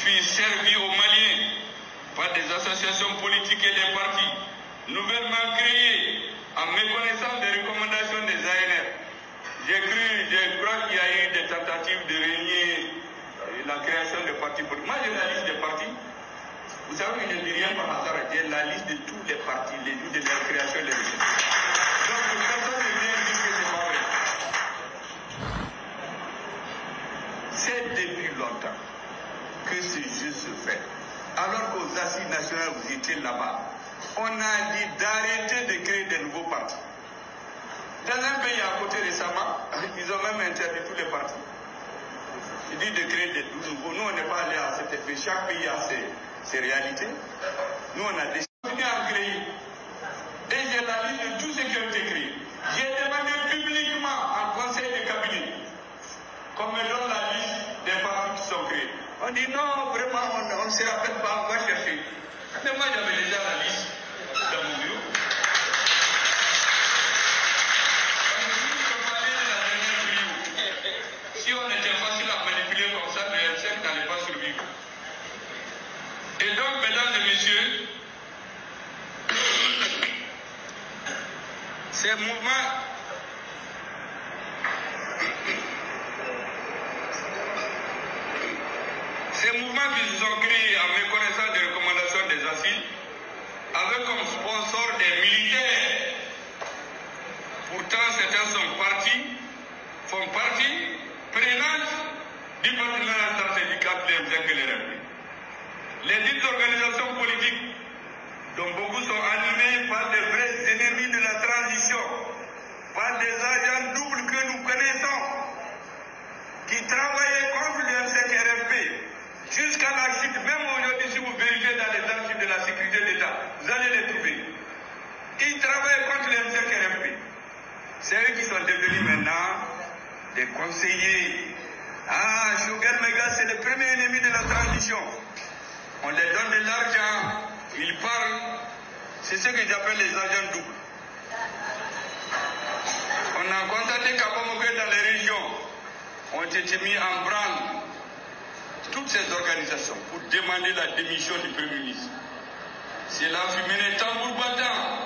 puis servi aux Maliens par des associations politiques et des partis nouvellement créés en méconnaissance des recommandations des ANR. Je crois qu'il y a eu des tentatives de régner la création des partis politiques. Moi, j'ai la liste des partis. Vous savez, je ne dis rien par hasard. J'ai la liste de tous les partis, les jours de leur création des régions. Donc, personne ne vient dire que c'est pas vrai. C'est depuis longtemps que ce jeu se fait. Alors qu'aux assises nationales, vous étiez là-bas, on a dit d'arrêter de créer de nouveaux partis. Dans un pays à côté récemment, ils ont même interdit tous les partis. Ils disent de créer des nouveaux. Nous, on n'est pas allé à cet effet. Chaque pays a ses réalités. Nous, on a décidé à créer. Et j'ai la liste de tous ceux qui ont été créés. J'ai demandé publiquement en conseil de cabinet qu'on me donne la liste des partis qui sont créés. On dit non, vraiment, on ne se rappelle pas, on va chercher. Mais moi, j'avais déjà la liste dans mon bureau. Si on était facile à manipuler comme ça, le M5 n'allait pas survivre. Et donc, mesdames et messieurs, ces mouvements qui se sont créés en méconnaissance des recommandations des assises, avec comme sponsor des militaires. Pourtant, certains font partie prenante du partenariat stratégique entre les M5 et les RP. Les dites organisations politiques, dont beaucoup sont animées par des vrais ennemis de la transition, par des agents doubles que nous connaissons, qui travaillaient contre les M5 et RFP, jusqu'à la chute. Même aujourd'hui, si vous vérifiez dans les archives de la sécurité d'État, vous allez les trouver. Ils travaillaient contre les M5 et RFP. C'est eux qui sont devenus maintenant des conseillers. Ah, Sugar Mega, c'est le premier ennemi de la transition. On les donne de l'argent, ils parlent. C'est ce que j'appelle les agents doubles. On a constaté qu'à Bamako, dans les régions, ont été mis en branle toutes ces organisations pour demander la démission du Premier ministre. Cela fut mené tambour battant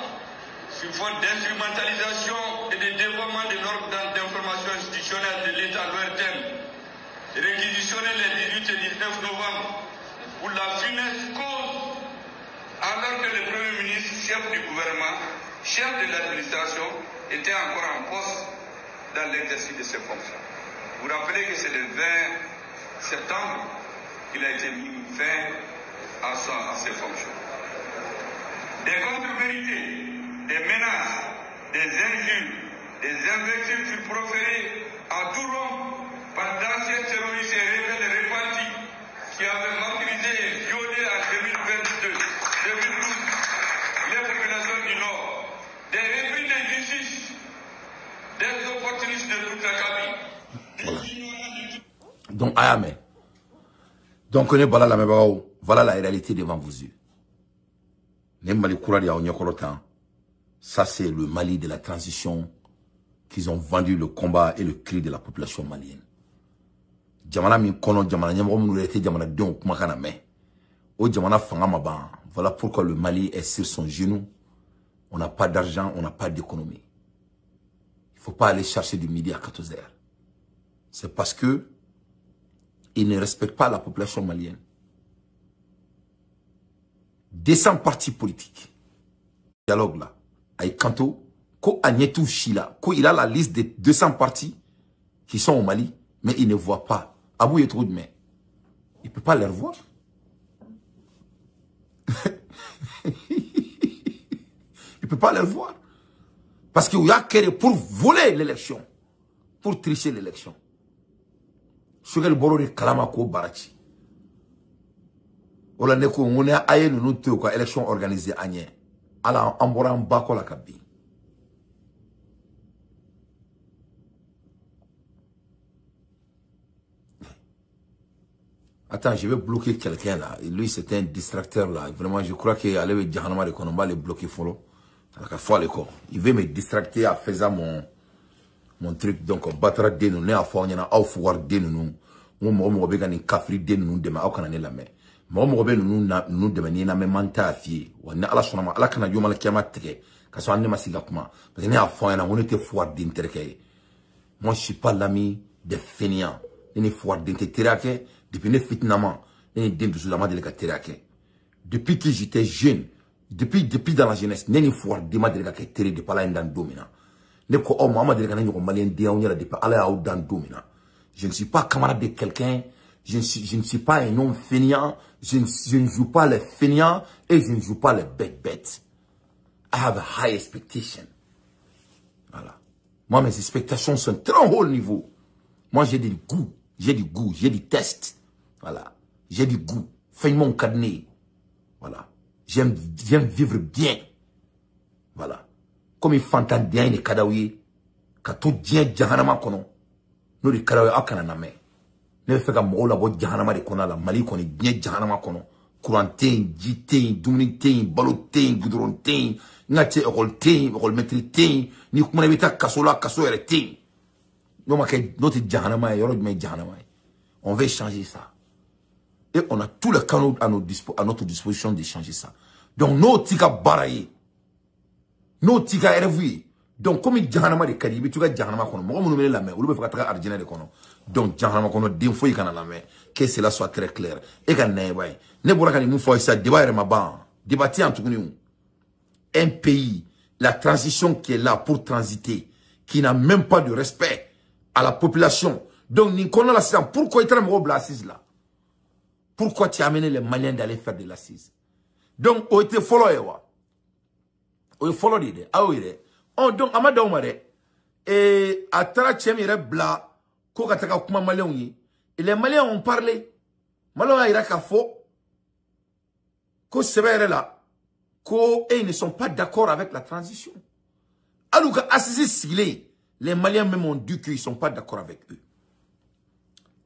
sur fond d'instrumentalisation et de dévoiement de l'ordre d'information institutionnelle de l'État, l'ORTM, réquisitionné les 18 et 19 novembre pour la funeste cause, alors que le Premier ministre, chef du gouvernement, chef de l'administration, était encore en poste dans l'exercice de ses fonctions. Vous rappelez que c'est le 20 septembre qu'il a été mis fin à ses fonctions. Des contre-vérités, des menaces, des injures, des invectives furent proférées à tout rompre par d'anciens terroristes et rebelles repentis qui avaient martyrisé et violé en 2012 les populations du Nord, des repris de justice, des opportunistes de toute la cabine. Donc, Ayame. Donc, on est voilà la réalité devant vos yeux. Ça, c'est le Mali de la transition qu'ils ont vendu le combat et le cri de la population malienne. Voilà pourquoi le Mali est sur son genou. On n'a pas d'argent, on n'a pas d'économie. Il ne faut pas aller chercher du midi à 14h. C'est parce que ils ne respectent pas la population malienne. 200 partis politiques. Dialogue là. Avec Kanto, ko Agnetou Chila, ko il a la liste des 200 partis qui sont au Mali, mais il ne voit pas. Abou est trop de main. Il ne peut pas les revoir. Il ne peut pas les voir. Parce qu'il y a qu'à pour voler l'élection, pour tricher l'élection. Sugal Borori Kalamako Barachi. Ola neko on a aye nous te quoi élection organisée à Nié. Ala ambora mbako la kabi. Attends, je vais bloquer quelqu'un là. Lui, c'était un distracteur là. Vraiment, je crois qu'il allait dire Hanama de Konomba le bloquer follow. Il veut me distracter à faire mon truc. Donc, on battra des nous, à faire, on a pouvoir des nous. Mo be gani kafri den nu de ma akana ne lame. Mo be nu de ni na me manta fie. Wa na ala sona ma ala kana yoma la kiyama teke. Ka so anne masiga kuma. Parce que ne a fond na on était foire d'interke. Moi je suis pas l'ami des fainéants. Ni foire d'interke depuis ne fitnama. Ni den du sulama de la terake. Depuis que j'étais jeune, depuis dans la jeunesse, ni foire de ma de la terre de pala ndan domina. Ne ko o mama de la nyo malien de on yara de pa ala ou dan domina. Je ne suis pas camarade de quelqu'un, je ne suis pas un homme fainéant, je ne joue pas les fainéants et je ne joue pas les bêtes. I have a high expectation. Voilà. Moi, mes expectations sont très haut niveau. Moi, j'ai du goût, j'ai du test. Voilà. J'ai du goût. Fais mon cadenet. Voilà. J'aime vivre bien. Voilà. Comme il fantôme bien les kadawi, quand tout bien jahanama kono. Nous les kadawi akana na me. Ne fait comme mola bo jahanama de kona la mali koni bien jahanama kono. Courantin, jitin, dumnitin, balotin, goudrontin, ngate rôle maîtritin, ni kuma bita kasola kaso eretin. Non ma ke notre jahanama yoro me jahanama. On va changer ça. Et on a tous les canaux à notre disposition de changer ça. Donc, nos tika baraye. Nos tika ervi. Donc, comme il jahanama de karibi, tu vas jahanama kono. Moi, mon la main. Ou le faire argina de kono. Donc, jahanama kono, d'info y kana la main. Que cela soit très clair. Et quand n'ayez ne boura kani moufo ça, débat ma ban. Débattir en tout cas. Un pays, la transition qui est là pour transiter, qui n'a même pas de respect à la population. Donc, ni kono la siam. Pourquoi il traîne au blasis là? Pourquoi tu as amené les Maliens d'aller faire de l'assise? Donc, on était follow ewa. On est follow d'ide. Ah oui, donc, amada omare. Et, à tara tchemire bla, ko kataka kuma Maliens yi. Et les Maliens ont parlé. Maliens a iraka fo. Ko sebere là. Ko, et ils ne sont pas d'accord avec la transition. Alors que assise sigilé, les Maliens même ont dit qu'ils ne sont pas d'accord avec eux.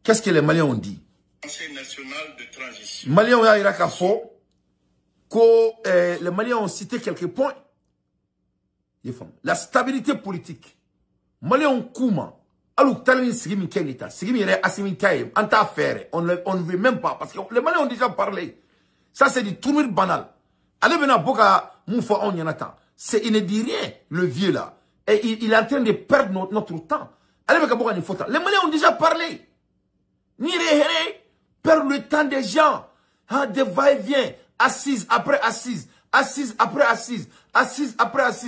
Qu'est-ce que les Maliens ont dit? Conseil national de transition. Maliens ont iraka fo. Les Maliens ont cité quelques points. La stabilité politique. Maliens ont kouma. Alors, talin sigimi kenita. Sigimi yere asimi kaye. Anta affaire. On ne veut même pas. Parce que les Maliens ont déjà parlé. Ça, c'est du tournure banal. Allez, maintenant, boka, moufa, on y en attend. Il ne dit rien, le vieux là. Et il est en train de perdre notre temps. Allez, boka, il faut temps. Les Maliens ont déjà parlé. Ni réhéré. Perdre le temps des gens. Hein, de va-et-vient. Assise après assise. Assise après assise. Assise après assise.